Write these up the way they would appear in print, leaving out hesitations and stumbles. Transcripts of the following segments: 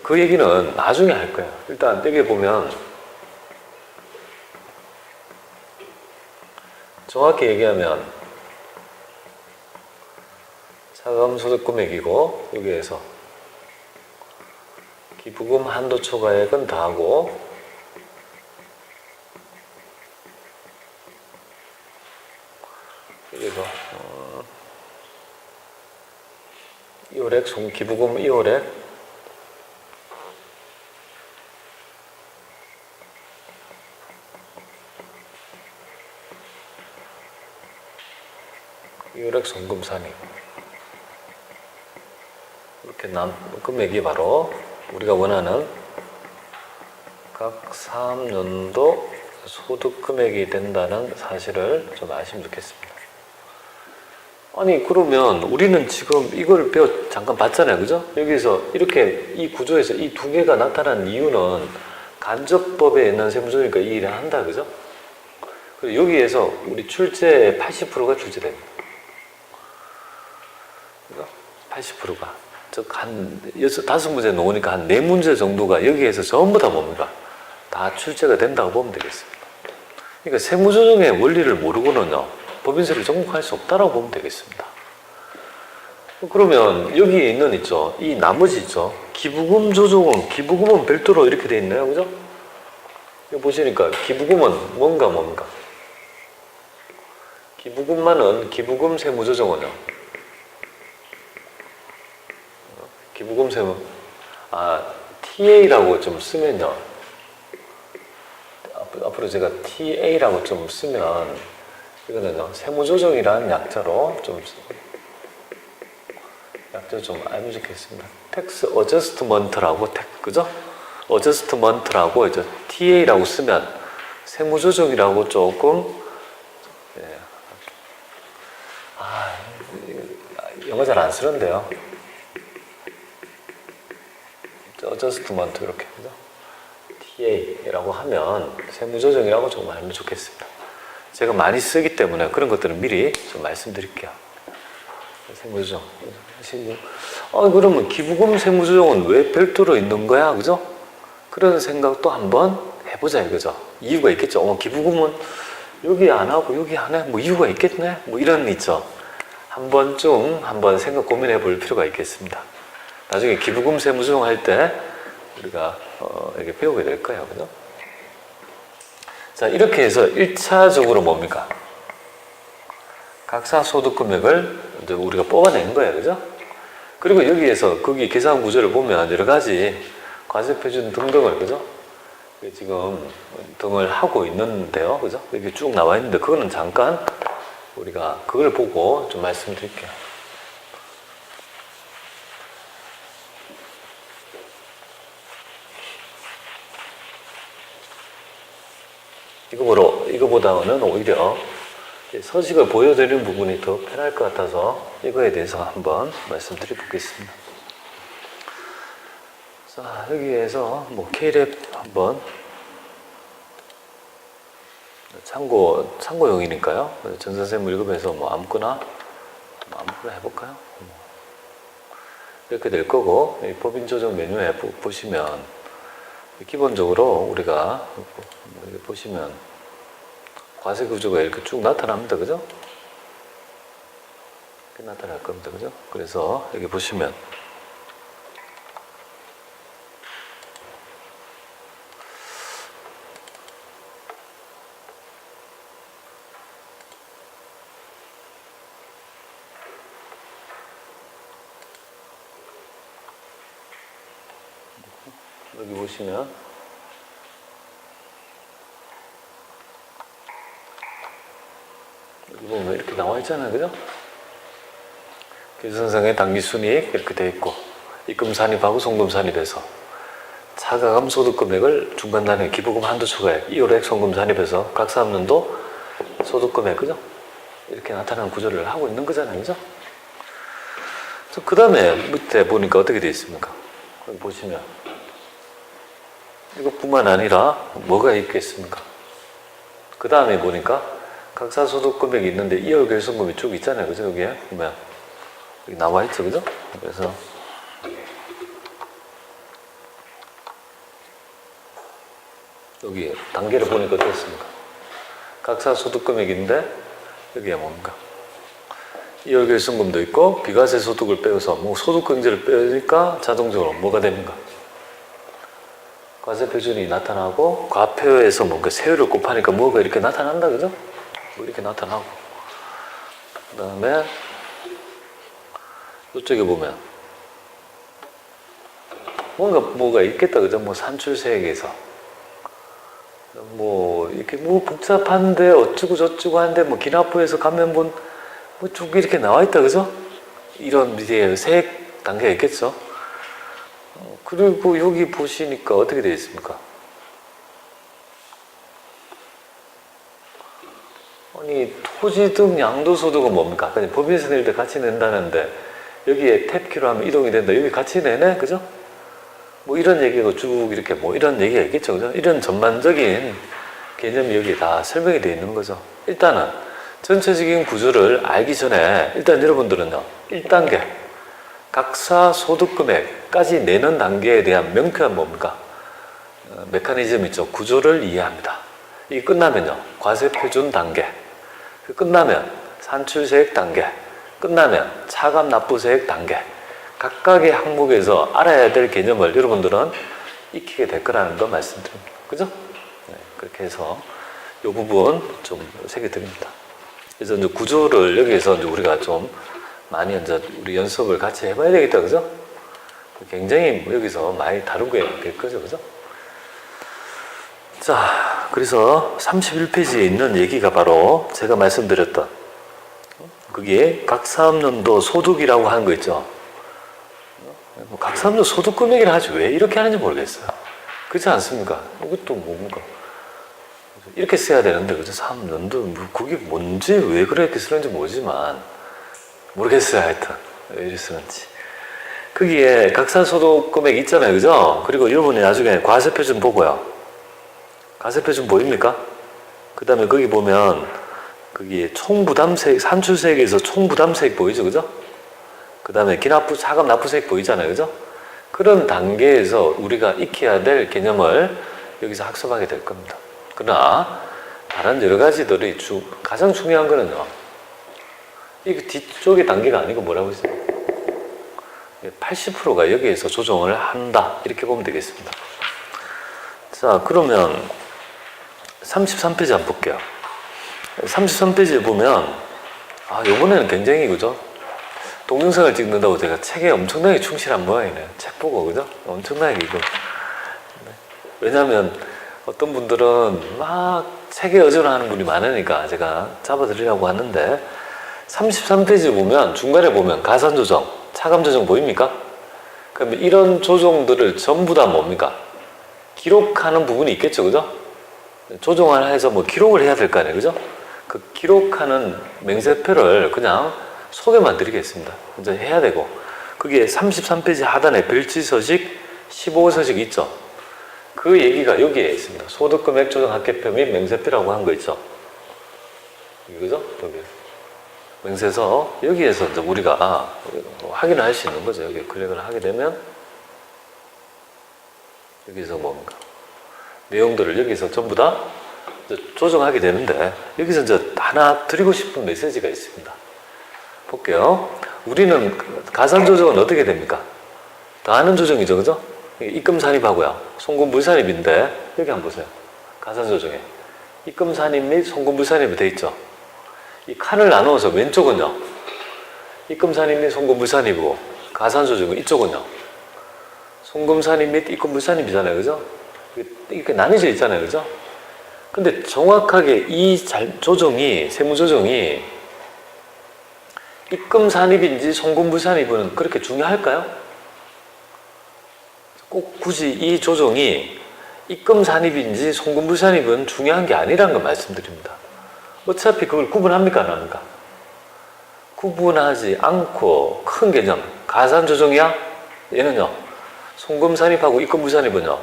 그 얘기는 나중에 할 거예요. 일단 여기 보면 정확히 얘기하면 차감소득 금액이고 여기에서 기부금 한도 초과액은 다하고 여기서 이월액, 기부금 이월액 이월액 송금산입 이렇게 금액이 바로 우리가 원하는 각 사업연도 소득 금액이 된다는 사실을 좀 아시면 좋겠습니다. 아니 그러면 우리는 지금 이걸 잠깐 봤잖아요, 그죠? 여기서 이렇게 이 구조에서 이 두 개가 나타난 이유는 간접법에 있는 세무조니까 이 일을 한다, 그죠? 그리고 여기에서 우리 출제 80%가 출제됩니다. 그죠? 80%가 즉 한 5문제 놓으니까 한 4문제 정도가 여기에서 전부 다 뭡니까? 다 출제가 된다고 보면 되겠습니다. 그러니까 세무조정의 원리를 모르고는요, 법인세를 전공할 수 없다라고 보면 되겠습니다. 그러면 여기에 있는 있죠, 이 나머지 있죠, 기부금 조정은 기부금은 별도로 이렇게 돼 있나요, 그죠? 여기 보시니까 기부금은 뭡니까? 기부금만은 기부금 세무조정은요. 기부금 세무 TA라고 좀 쓰면요. 앞으로 제가 TA라고 좀 쓰면 이거는요, 세무조정이라는 약자로 좀 알면 좋겠습니다. 텍스 어저스트먼트라고 그죠? 어저스트먼트라고 이제 TA라고 쓰면 세무조정이라고 조금 영어 잘 안 쓰는데요. 어저스트먼트 이렇게 그죠? TA라고 하면 세무조정이라고 좀 알면 좋겠습니다. 제가 많이 쓰기 때문에 그런 것들은 미리 좀 말씀드릴게요. 세무조정. 그러면 기부금 세무조정은 왜 별도로 있는 거야? 그죠? 그런 생각도 한번 해보자 이거죠. 이유가 있겠죠. 기부금은 여기 안 하고 여기 안 해? 뭐 이유가 있겠네? 뭐 이런 있죠. 한번 생각 고민해 볼 필요가 있겠습니다. 나중에 기부금 세무조정 할 때 우리가 이렇게 배우게 될 거예요. 그죠? 자, 이렇게 해서 1차적으로 뭡니까? 각사 소득 금액을 이제 우리가 뽑아낸 거예요. 그죠? 그리고 여기에서 거기 계산 구조를 보면 여러 가지 과세 표준 등등을, 그죠? 지금 등을 하고 있는데요. 그죠? 여기 쭉 나와 있는데 그거는 잠깐 우리가 그걸 보고 좀 말씀드릴게요. 이거보다는 오히려 서식을 보여드리는 부분이 더 편할 것 같아서 이거에 대해서 한번 말씀드려 보겠습니다. 자, 여기에서 K랩 한번 참고용이니까요. 전 선생님 일급에서 아무거나 해볼까요? 이렇게 될 거고, 이 법인조정 메뉴에 보시면 기본적으로 우리가 보시면 과세 구조가 이렇게 쭉 나타납니다. 그죠? 이렇게 나타날 겁니다. 그죠? 그래서 여기 보시면 여기 보시면 여기 보면 이렇게 나와 있잖아요. 그죠? 기술선상의 당기순이익 이렇게 되어 있고 입금산입하고 송금산입에서 차가감 소득금액을 중간단위 기부금 한도 초과액 이월액 송금산입에서 각 사업연도 소득금액, 그죠? 이렇게 나타나는 구조를 하고 있는 거잖아요. 그죠? 그 다음에 밑에 보니까 어떻게 되어 있습니까? 여기 보시면 이것뿐만 아니라 뭐가 있겠습니까? 그 다음에 보니까 각사 소득 금액이 있는데 이월 결손금이 쭉 있잖아요. 그죠? 여기에 보면 여기 나와 있죠. 그죠? 그래서 여기 단계를 보니까 어떻습니까? 각사 소득 금액인데 여기에 뭡니까? 이월결손금도 있고 비과세 소득을 빼서 뭐 소득 경제를 빼니까 자동적으로 뭐가 됩니까? 과세 표준이 나타나고 과표에서 뭔가 세율을 곱하니까 뭐가 이렇게 나타난다, 그죠? 뭐 이렇게 나타나고 그 다음에 이쪽에 보면 뭐가 있겠다, 그죠? 뭐 산출세액에서 뭐 이렇게 뭐 복잡한데 어쩌고 저쩌고 한데 뭐 기납부에서 가면 뭐 쭉 이렇게 나와 있다, 그죠? 이런 이제 세액 단계가 있겠죠. 그리고 여기 보시니까 어떻게 되어 있습니까? 아니 토지 등 양도소득은 뭡니까? 그냥 법인세 낼 때 같이 낸다는데 여기에 탭키로 하면 이동이 된다. 여기 같이 내네, 그죠? 뭐 이런 얘기가 쭉 이렇게 뭐 이런 얘기가 있겠죠, 그죠? 이런 전반적인 개념이 여기 다 설명이 되어 있는 거죠. 일단은 전체적인 구조를 알기 전에 일단 여러분들은요 1단계 각사 소득금액까지 내는 단계에 대한 명쾌한 뭡니까? 메커니즘 있죠. 구조를 이해합니다. 이게 끝나면요 과세표준 단계, 끝나면 산출세액 단계, 끝나면 차감납부세액 단계, 각각의 항목에서 알아야 될 개념을 여러분들은 익히게 될 거라는 거 말씀드립니다. 그죠? 네, 그렇게 해서 이 부분 좀 새겨드립니다. 그래서 이제 구조를 여기에서 이제 우리가 좀 많이 이제 우리 연습을 같이 해봐야 되겠다, 그죠? 굉장히 여기서 많이 다루게 될 거죠, 그죠? 자, 그래서 31페이지에 있는 얘기가 바로 제가 말씀드렸던 그게 각 사업연도 소득이라고 하는 거 있죠. 각 사업연도 소득 금액이라 하지 왜 이렇게 하는지 모르겠어요. 그렇지 않습니까? 이것도 뭡니까? 이렇게 써야 되는데, 그죠? 3년도, 뭐, 그게 뭔지, 왜 그렇게 쓰는지 모르지만, 모르겠어요, 하여튼. 왜 이렇게 쓰는지. 거기에 각사소득 금액 있잖아요, 그죠? 그리고 여러분이 나중에 과세표준 보고요. 과세표준 보입니까? 그 다음에 거기 보면, 거기 총부담세액, 산출세액에서 총부담세액 보이죠, 그죠? 그 다음에 기납부, 차감납부세액 보이잖아요, 그죠? 그런 단계에서 우리가 익혀야 될 개념을 여기서 학습하게 될 겁니다. 그러나 다른 여러 가지들이 가장 중요한 거는요, 이 뒤쪽의 단계가 아니고 뭐라고 했어요? 80%가 여기에서 조정을 한다, 이렇게 보면 되겠습니다. 자, 그러면 33페이지 한번 볼게요. 33페이지에 보면 요번에는 굉장히, 그죠? 동영상을 찍는다고 제가 책에 엄청나게 충실한 모양이네요. 책 보고, 그죠? 엄청나게 이거. 왜냐하면 어떤 분들은 막 책에 의존하는 분이 많으니까 제가 잡아드리려고 하는데 33페이지 보면 중간에 보면 가산조정, 차감조정 보입니까? 그러면 이런 조정들을 전부 다 뭡니까? 기록하는 부분이 있겠죠, 그죠? 조정을 해서 뭐 기록을 해야 될 거 아니에요, 그죠? 그 기록하는 맹세표를 그냥 소개만 드리겠습니다. 이제 해야 되고, 그게 33페이지 하단에 별지서식 15서식 있죠? 그 얘기가 여기에 있습니다. 소득금액 조정 합계표 및 맹세표라고 한 거 있죠? 그죠? 여기. 맹세서, 여기에서 이제 우리가 확인을 할 수 있는 거죠. 여기 클릭을 하게 되면, 여기서 뭡니까? 내용들을 여기서 전부 다 조정하게 되는데, 여기서 이제 하나 드리고 싶은 메시지가 있습니다. 볼게요. 우리는 가산조정은 어떻게 됩니까? 더하는 조정이죠, 그죠? 입금 산입하고요. 송금 불산입인데 여기 한번 보세요. 가산조정에 입금 산입 및 송금 불산입이 돼 있죠. 이 칸을 나누어서 왼쪽은요 입금 산입 및 송금 불산입이고, 가산조정은 이쪽은요 송금 산입 및 입금 불산입이잖아요, 그죠? 이렇게 나뉘어져 있잖아요, 그죠? 근데 정확하게 이 조정이, 세무조정이 입금 산입인지 송금 불산입은 그렇게 중요할까요? 꼭 굳이 이 조정이 입금 산입인지 송금 불산입은 중요한 게 아니라는 걸 말씀드립니다. 어차피 그걸 구분합니까, 안 합니까? 구분하지 않고 큰 개념, 가산 조정이야? 얘는요, 송금 산입하고 입금 불산입은요,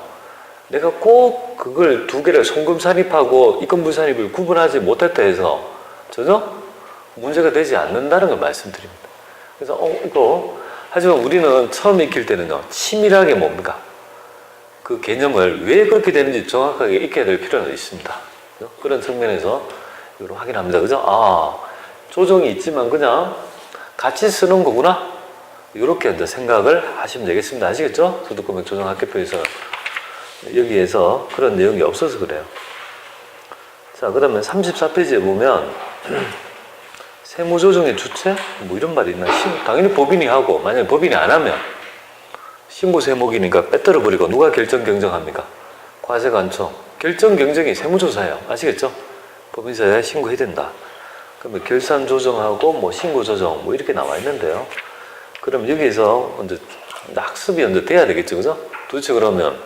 내가 꼭 그걸 두 개를 송금 산입하고 입금 불산입을 구분하지 못했다 해서 전혀 문제가 되지 않는다는 걸 말씀드립니다. 그래서 이거 하지만 우리는 처음 익힐 때는요 치밀하게 뭡니까? 그 개념을 왜 그렇게 되는지 정확하게 익혀야 될 필요는 있습니다. 그런 측면에서 이걸 확인합니다. 그죠? 아, 조정이 있지만 그냥 같이 쓰는 거구나. 이렇게 이제 생각을 하시면 되겠습니다. 아시겠죠? 소득금액 조정 학계표에서 여기에서 그런 내용이 없어서 그래요. 자, 그러면 34페이지에 보면 세무조정의 주체? 뭐 이런 말이 있나? 당연히 법인이 하고, 만약에 법인이 안 하면 신고세목이니까 빼떨어 버리고 누가 결정 경정합니까? 과세관청. 결정 경정이 세무조사예요. 아시겠죠? 법인사에 신고해야 된다. 그러면 결산 조정하고 뭐 신고 조정 뭐 이렇게 나와 있는데요. 그럼 여기에서 이제 학습이 이제 돼야 되겠죠, 그죠? 도대체 그러면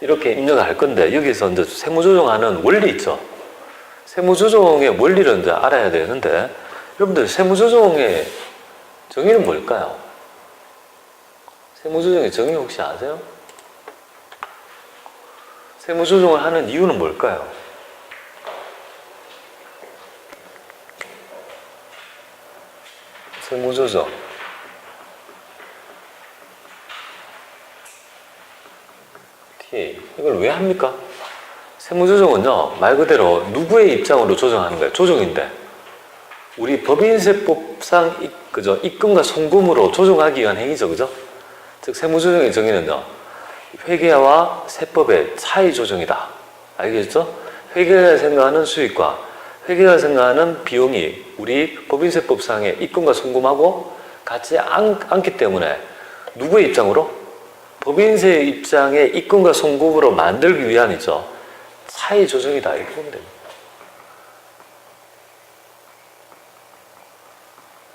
이렇게 입력을 할 건데 여기서 이제 세무조정하는 원리 있죠. 세무조정의 원리를 이제 알아야 되는데 여러분들 세무조정의 정의는 뭘까요? 세무조정의 정의 혹시 아세요? 세무조정을 하는 이유는 뭘까요? 세무조정. TA. 이걸 왜 합니까? 세무조정은요, 말 그대로 누구의 입장으로 조정하는 거예요? 조정인데. 우리 법인세법상 그죠? 입금과 송금으로 조정하기 위한 행위죠, 그죠? 즉, 세무조정의 정의는요, 회계와 세법의 차이 조정이다. 알겠죠? 회계가 생각하는 수익과 회계가 생각하는 비용이 우리 법인세법상의 입금과 송금하고 같지 않기 때문에 누구의 입장으로? 법인세의 입장의 입금과 송금으로 만들기 위함이죠. 차이 조정이다. 이렇게 보면 됩니다.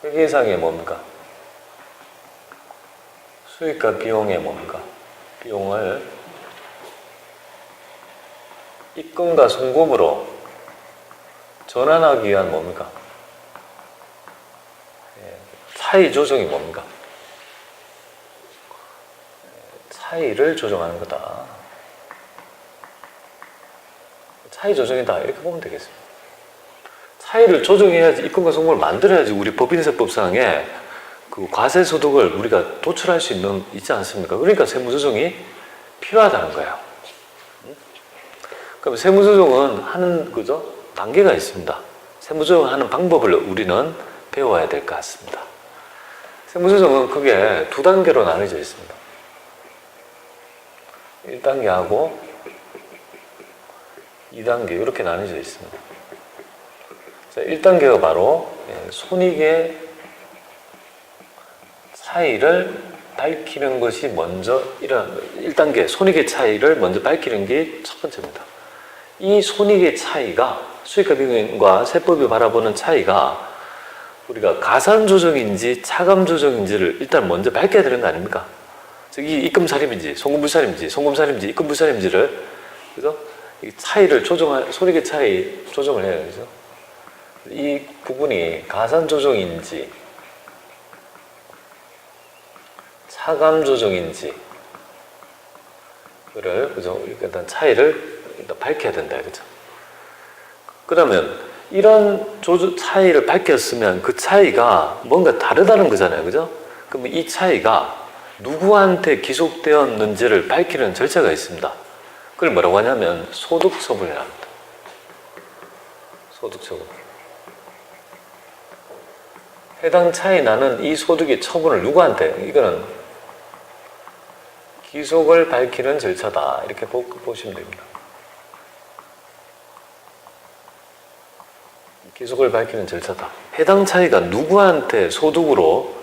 회계상의 뭡니까? 수익과 비용의 뭡니까? 비용을 입금과 송금으로 전환하기 위한 뭡니까? 차이 조정이 뭡니까? 차이를 조정하는 거다. 차이 조정이다. 이렇게 보면 되겠습니다. 차이를 조정해야지, 입금과 송금을 만들어야지 우리 법인세법상에 그 과세소득을 우리가 도출할 수 있지 않습니까? 그러니까 세무조정이 필요하다는 거예요. 그럼 세무조정은 하는, 그죠? 단계가 있습니다. 세무조정을 하는 방법을 우리는 배워야 될 것 같습니다. 세무조정은 크게 두 단계로 나눠져 있습니다. 1단계하고 2단계 이렇게 나눠져 있습니다. 자, 1단계가 바로 손익의 차이를 밝히는 것이 먼저 1단계 손익의 차이를 먼저 밝히는 게 첫 번째입니다. 이 손익의 차이가 수익과 비용과 세법이 바라보는 차이가 우리가 가산조정인지 차감조정인지를 일단 먼저 밝혀야 되는 거 아닙니까? 즉, 이 입금살임인지 송금불살임인지 송금살임인지 입금불살임인지를, 그죠? 이 차이를 손익의 차이 조정을 해야 되죠. 이 부분이 가산조정인지 차감조정인지 그를, 그죠? 일단 차이를 일단 밝혀야 된다, 그죠? 그러면 이런 차이를 밝혔으면 그 차이가 뭔가 다르다는 거잖아요, 그죠? 그러면 이 차이가 누구한테 기속되었는지를 밝히는 절차가 있습니다. 그걸 뭐라고 하냐면 소득처분이라고 합니다. 소득처분. 해당 차이 나는 이 소득의 처분을 누구한테? 이거는 기속을 밝히는 절차다. 이렇게 보시면 됩니다. 기속을 밝히는 절차다. 해당 차이가 누구한테 소득으로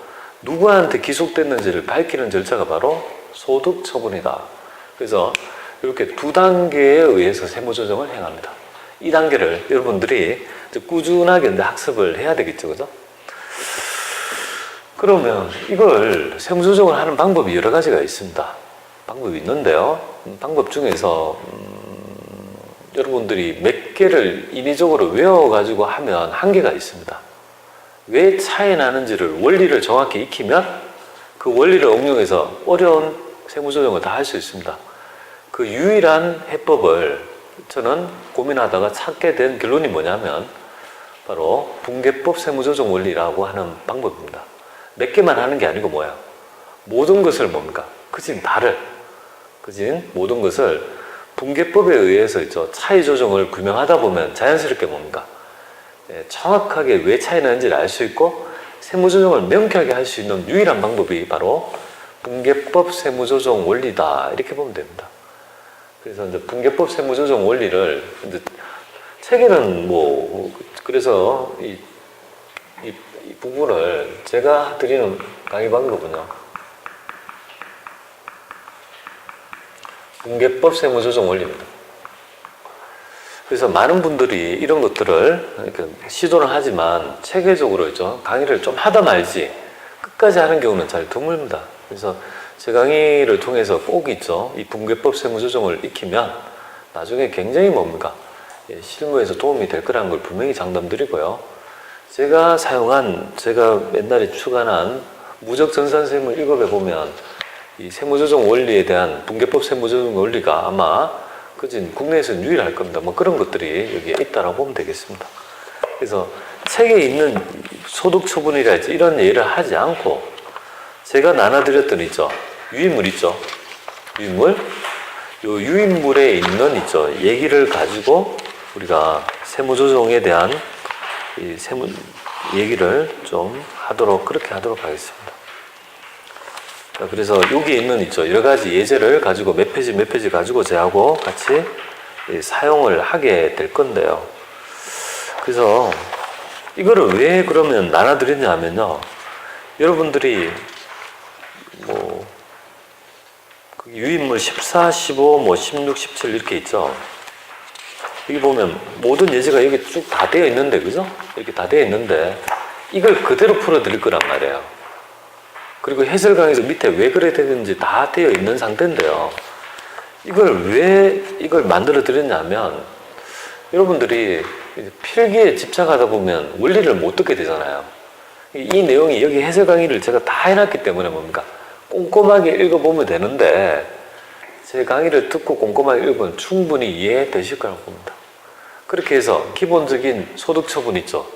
누구한테 기속됐는지를 밝히는 절차가 바로 소득처분이다. 그래서 이렇게 두 단계에 의해서 세무조정을 행합니다. 이 단계를 여러분들이 꾸준하게 학습을 해야 되겠죠, 그죠? 그러면 이걸 세무조정을 하는 방법이 여러 가지가 있습니다. 방법이 있는데요. 방법 중에서 여러분들이 몇 개를 인위적으로 외워가지고 하면 한계가 있습니다. 왜 차이 나는지를 원리를 정확히 익히면 그 원리를 응용해서 어려운 세무조정을 다 할 수 있습니다. 그 유일한 해법을 저는 고민하다가 찾게 된 결론이 뭐냐면 바로 붕괴법 세무조정 원리라고 하는 방법입니다. 몇 개만 하는 게 아니고 뭐야? 모든 것을 뭡니까? 그 지금 다를 그지? 모든 것을 분계법에 의해서 있죠. 차이 조정을 규명하다 보면 자연스럽게 뭡니까? 정확하게 왜 차이 나는지를 알 수 있고 세무조정을 명쾌하게 할 수 있는 유일한 방법이 바로 분계법 세무조정 원리다. 이렇게 보면 됩니다. 그래서 이제 분계법 세무조정 원리를 이제 책에는 그래서 이 부분을 제가 드리는 강의 방법은요. 분계법 세무조정 원리입니다. 그래서 많은 분들이 이런 것들을 이렇게 시도를 하지만 체계적으로 있죠. 강의를 좀 하다 말지 끝까지 하는 경우는 잘 드뭅니다. 그래서 제 강의를 통해서 꼭 있죠. 이 분계법 세무조정을 익히면 나중에 굉장히 뭡니까? 실무에서 도움이 될 거라는 걸 분명히 장담드리고요. 제가 옛날에 출간한 무적전산세무 1급에 보면 이 세무조정 원리에 대한 분계법 세무조정 원리가 아마 국내에서는 유일할 겁니다. 그런 것들이 여기에 있다라고 보면 되겠습니다. 그래서 책에 있는 소득처분이랄지 이런 예를 하지 않고 제가 나눠드렸던 유인물 있죠. 유인물. 요 유인물에 있는 얘기를 가지고 우리가 세무조정에 대한 이 얘기를 좀 그렇게 하도록 하겠습니다. 그래서 여기에 있는 여러 가지 예제를 가지고 몇 페이지 가지고 저하고 같이 사용을 하게 될 건데요. 그래서 이거를 왜 그러면 나눠드렸냐 하면요. 여러분들이 유인물 14, 15, 16, 17 이렇게 있죠. 여기 보면 모든 예제가 여기 쭉 다 되어 있는데, 그죠? 이렇게 다 되어 있는데 이걸 그대로 풀어드릴 거란 말이에요. 그리고 해설 강의에서 밑에 왜 그래야 되는지 다 되어 있는 상태인데요. 이걸 만들어 드렸냐면 여러분들이 필기에 집착하다 보면 원리를 못 듣게 되잖아요. 이 내용이 여기 해설 강의를 제가 다 해놨기 때문에 뭡니까? 꼼꼼하게 읽어보면 되는데 제 강의를 듣고 꼼꼼하게 읽으면 충분히 이해되실 거라고 봅니다. 그렇게 해서 기본적인 소득처분 있죠.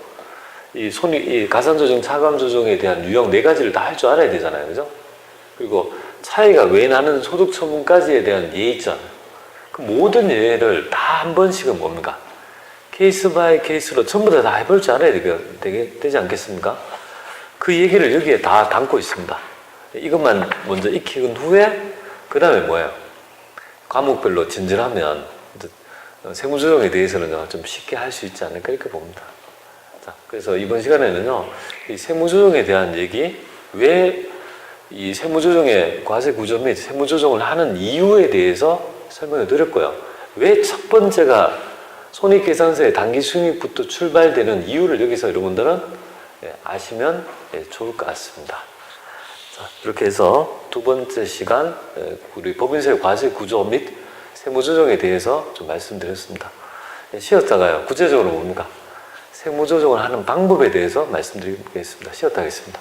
이 가산조정, 차감조정에 대한 유형 4가지를 다 할 줄 알아야 되잖아요. 그죠? 그리고 차이가 왜 나는 소득처분까지에 대한 예 있잖아요. 그 모든 예를 다 한 번씩은 뭡니까? 케이스 바이 케이스로 전부 다 해볼 줄 알아야 되지 않겠습니까? 그 얘기를 여기에 다 담고 있습니다. 이것만 먼저 익힌 후에 그 다음에 뭐예요? 과목별로 진전하면 세무조정에 대해서는 좀 쉽게 할 수 있지 않을까 이렇게 봅니다. 자, 그래서 이번 시간에는요, 이 세무조정에 대한 얘기, 왜 이 세무조정의 과세구조 및 세무조정을 하는 이유에 대해서 설명을 드렸고요. 왜 첫 번째가 손익계산서의 당기순이익부터 출발되는 이유를 여기서 여러분들은 아시면 좋을 것 같습니다. 자, 이렇게 해서 두 번째 시간 우리 법인세 과세구조 및 세무조정에 대해서 좀 말씀드렸습니다. 쉬었다가요, 구체적으로 뭡니까? 세무조정을 하는 방법에 대해서 말씀드리겠습니다. 쉬었다 하겠습니다.